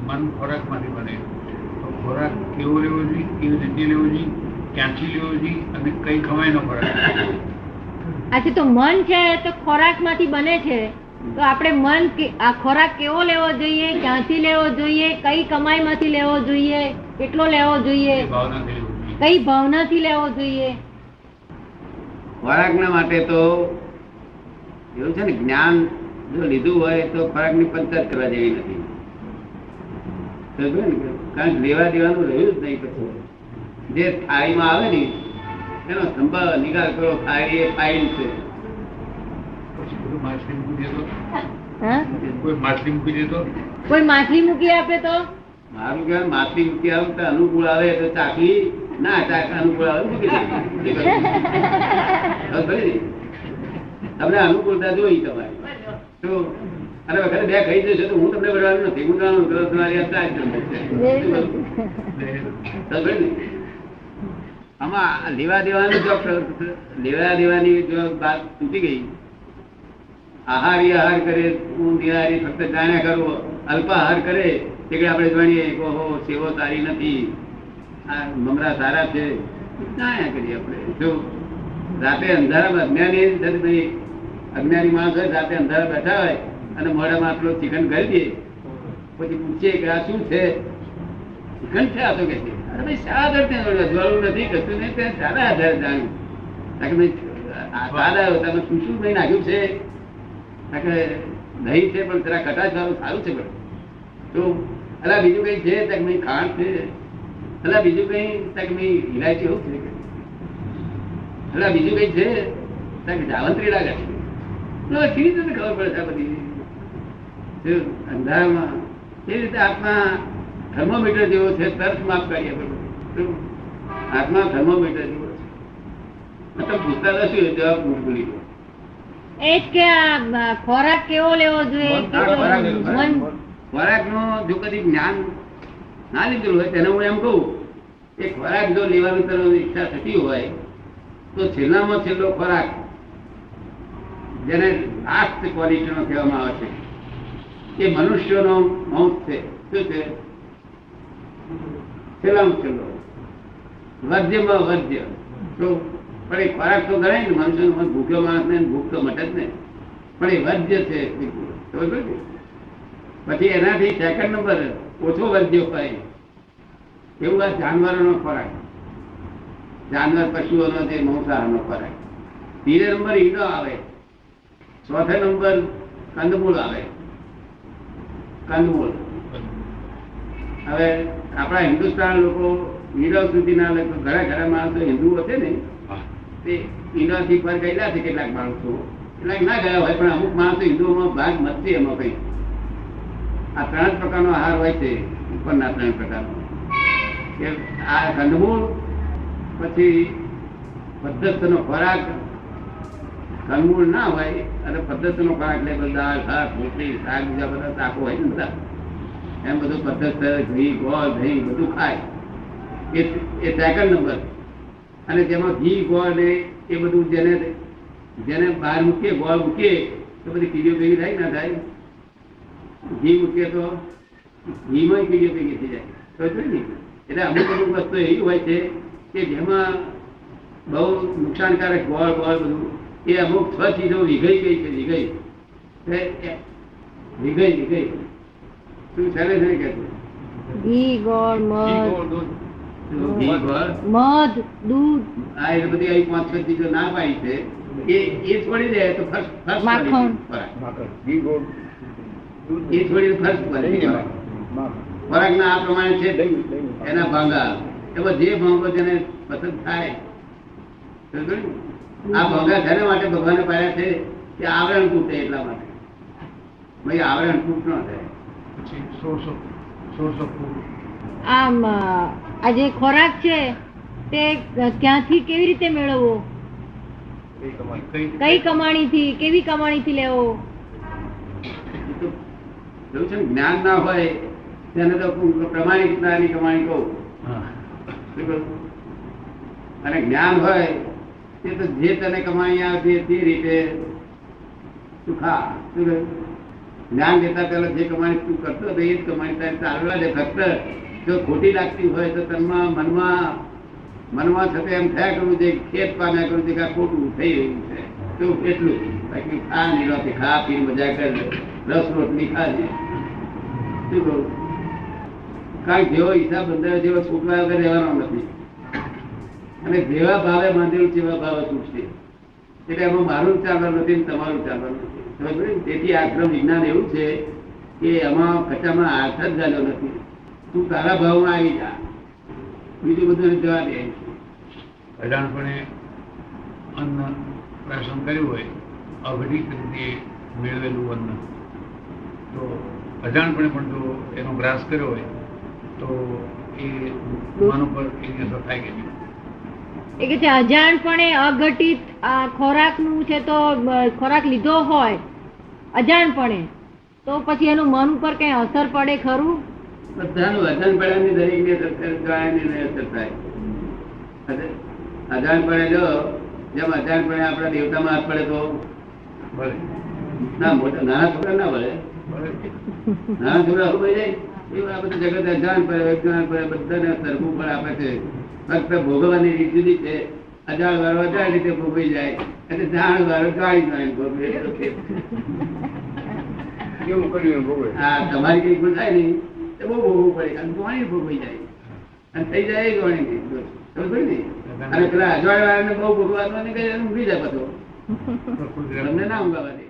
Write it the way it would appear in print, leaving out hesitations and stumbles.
મન ખોરાકમાંથી બને, તો ખોરાક કેવો લેવો જોઈએ, કેવી રીતે લેવો જોઈએ, ક્યાંથી લેવો જોઈએ અને કઈ કમાઈનો ખોરાક? આજે તો મન છે તો ખોરાકમાંથી બને છે, તો આપણે આ ખોરાક કેવો લેવો જોઈએ, ક્યાંથી લેવો જોઈએ, કઈ કમાઈમાંથી લેવો જોઈએ, કેટલો લેવો જોઈએ, ભાવનાથી લેવો જોઈએ, કઈ ભાવનાથી લેવો જોઈએ? ખોરાકના માટે તો એવું છે ને, જ્ઞાન જો લીધું હોય તો ખોરાકની પંચાયત કરવા જેવી નથી. સમજ્યો ને? કારણ કે લેવા દેવાનું રહ્યું જ નહીં. પછી જે થાળીમાં આવે ને એનો સંભાવ નિકાલ કરો. થાળી એ ફાઇલ છે. પછી બધું માછલી મૂકી દેતો, હા? કોઈ માછલી મૂકી દેતો, કોઈ માછલી મૂકી આપે તો મારું કહેવાય માછલી મૂકી આવે તો અનુકૂળ આવે તો ચાખી, ના ચાખ અનુકૂળ આવે મૂકી દે. તમને અનુકૂળતા જોઈ તમારી તો, અને વખતે બે ખાઈ જશો તો હું તમને બળવાનું નથી. હું તમારી આમાં લેવા દેવાનું જો લેવા દેવાની જો વાત તૂટી ગઈ. આહાર કરે, હું નિહારી ફક્ત જાણ્યા કરું. અલ્પાહાર કરે એટલે આપણે જાણીએ ઓહો સેવો સારી નથી, આ મમરા સારા છે, જાણ્યા કરીએ આપણે. જો રાતે અંધારામાં અજ્ઞાની માણસ હોય, રાતે અંધારા બેઠા હોય અને મોઢામાં આટલો ચિકન કરી દે, પછી પૂછીએ કે આ શું છે? ચિકન છે આ તો કે છે. અરે ભાઈ શા આધારે જોવાનું નથી, કશું નહીં, ત્યાં સારા આધારે જાણ્યું. સારા તમે શું શું નહીં નાખ્યું છે? દહીં છે પણ જરા કટાશ વાળું સારું છે. પણ તો અલા બીજું કઈ છે? તક નહીં ખાંડ છે. અલા બીજું કઈ? તક નહીં ઇલાયચી એવું છે. અલા બીજું કઈ છે? તક જાવંત્રી લાગે છે. કેવી રીતે ખબર પડે છે આ બધી અંધારામાં? એ રીતે આત્મા થર્મોમીટર જેવો છે, તર્ક માપ કરીએ. આત્મા થર્મોમીટર જેવો છે. તમે પૂછતા હતા શું જવાબ ભૂલી ગયો? એ જ કે આ ખોરાક કેવો લેવો જોઈએ, ખોરાક નું જો કદી જ્ઞાન ના લીધેલું હોય તેને હું એમ કહું કે ખોરાક જો લેવાની તરફ ઈચ્છા થતી હોય તો છેલ્લામાં છેલ્લો ખોરાક જેને લાસ્ટ ક્વોલિટીનો કહેવામાં આવે છે એ મનુષ્યનો મૌત છે. શું છે? છેલ્લામાં છેલ્લો વર્જ્યમાં વર્જ્ય. તો પણ એ ખોરાક તો ગણાય ને, મનુષ્યનો ભૂખ્યો માણસ ને ભૂખ તો મટે જ ને, પણ એ વર્જ્ય છે. પછી એનાથી સેકન્ડ નંબર ઓછો વર્જ્ય હોય એવું આ જાનવરોનો ખોરાક, જાનવર પશુઓનો જે માંસાહારનો ખોરાક. ત્રીજો નંબર ઈંડો આવે, ચોથો નંબર કંદમૂળ આવે. કંદમૂળ હવે આપણા હિન્દુસ્તાન લોકો ઈંડો સુધીના લગભગ ઘણા માણસો હિન્દુઓ છે ને તે ઈંડાથી પર ગયેલા છે. કેટલાક માણસો, કેટલાક ના ગયા હોય, પણ અમુક માણસો હિન્દુઓમાં ભાગ નથી. એમાં કઈ આ 3 પ્રકારનો આહાર હોય છે, ઉપરના 3 પ્રકારનો. આ કંદમૂળ, પછી પદ્ધતિનો ખોરાક. કંદમૂળ ના હોય અને પદ્ધતિનો ખોરાક એટલે બધા શાક, રોટલી, શાક, બીજા બધા શાકો હોય ને બધા, એમ બધું પદ્ધતિ, ઘી, ગોળ, દહીં બધું ખાય. એ સેકન્ડ નંબર. અને જેમાં ઘી, ગોળ ને એ બધું જેને બહાર મૂકીએ, ગોળ મૂકીએ તો બધી કીડીઓ ભેગી થાય ના થાય? ઘી મૂકીએ તો ઘીમાં કીડીઓ ભેગી થઈ જાય. તો ને એટલે અમુક વસ્તુ એવી હોય છે કે જેમાં બહુ નુકસાનકારક ગોળ બધું એ અમુક 6 ચીજો વિઘઈ ગઈ છે. વિઘઈ શું ચાલે છે કે ઘી, ગોળ, મધ, દૂધ, હા એ બધી આવી 5-6 ચીજો ના પાડી છે. એ છોડી દે તો માખણ, એ છોડી ફર્સ્ટ ખોરાક ના આ પ્રમાણે છે. એના ભાંગા એમાં જે ભાંગો જેને પસંદ થાય. આ ભાંગા જેના માટે ભગવાને પાડ્યા છે કે આવરણ તૂટે એટલા માટે. ભાઈ આવરણ તૂટ ન થાય. આમ આ જે ખોરાક છે તે ક્યાંથી કેવી રીતે મેળવવો, કઈ કમાણીથી, કેવી કમાણીથી લેવો? એવું છે ને, જ્ઞાન ના હોય તેને તો પ્રમાણિકતાની કમાણી કહું. અને જ્ઞાન હોય તે તો જે તને કમાણી આવે તે રીતે તું ખા. જ્ઞાન લેતા પહેલા જે કમાણી તું કરતો હતો એ જ કમાણી તારે ચાલવા દે. ફક્ત જો ખોટી લાગતી હોય તો તનમાં મનમાં છતાં એમ થયા કરવું છે, ખેત પામ્યા કરવું છે કે આ ખોટું થઈ રહ્યું છે, તો એટલું. બાકી ખા નિરાતે ખા પી મજા કર, રસ રોટલી ખાજે. શું કહું? કારણ જેવો હિસાબ બંધાયો જેવો છૂટવા વગર રહેવાનો નથી. અને જેવા ભાવે બાંધેલું તેવા ભાવે છૂટશે. એટલે એમાં મારું ચાલવાનું નથી, તમારું ચાલવાનું નથી. સમજ પડી ને? તેથી આશ્રમ વિજ્ઞાન એવું છે કે એમાં કચામાં હાથ જ ગાલ્યો નથી. તું તારા ભાવમાં આવી જા, બીજું બધું જવા દે. અજાણપણે અન્ન પ્રાશન કર્યું હોય, અઘટિત રીતે મેળવેલું અન્ન, તો અજાણપણે પણ જો એનો ગ્રાસ કર્યો હોય તો એ મન ઉપર એની અસર થાય કે નહીં? એ કે છે અજાણપણે અઘટિત ખોરાકનું છે, તો ખોરાક લીધો હોય અજાણપણે તો પછી એનું મન ઉપર કઈ અસર પડે ખરું? બધાનું અજાણપણાની દરેકને અસર થાય, અસર થાય. અજાણપણે જો જેમ અજાણપણે આપણા દેવતામાં હાથ પડે તો ભલે ના, મોટા નાના છોકરા ના પડે. ભલે નાના છોકરા શું જાય એવું આ બધું જગત અજાણ પડે, વિજ્ઞાન પડે, બધાને સરખું પણ આપે છે. ફક્ત ભોગવવાની રીત જુદી છે. અજાણ વાળો અજાણ રીતે ભોગવી જાય અને જાણ વાળો જાણી ભોગવે. કેવું કર્યું ભોગવે? હા, તમારી કઈ ભૂલ થાય નહીં તો બહુ ભોગવવું પડે, અને જોણી ભોગવી જાય અને થઈ જાય એ જોણી નહીં. ખબર પડી ને? અને પેલા અજવાળ વાળાને બહુ ભોગવાનું ઊંઘી જાય બધો, તમને ના ઊંઘાવા દે.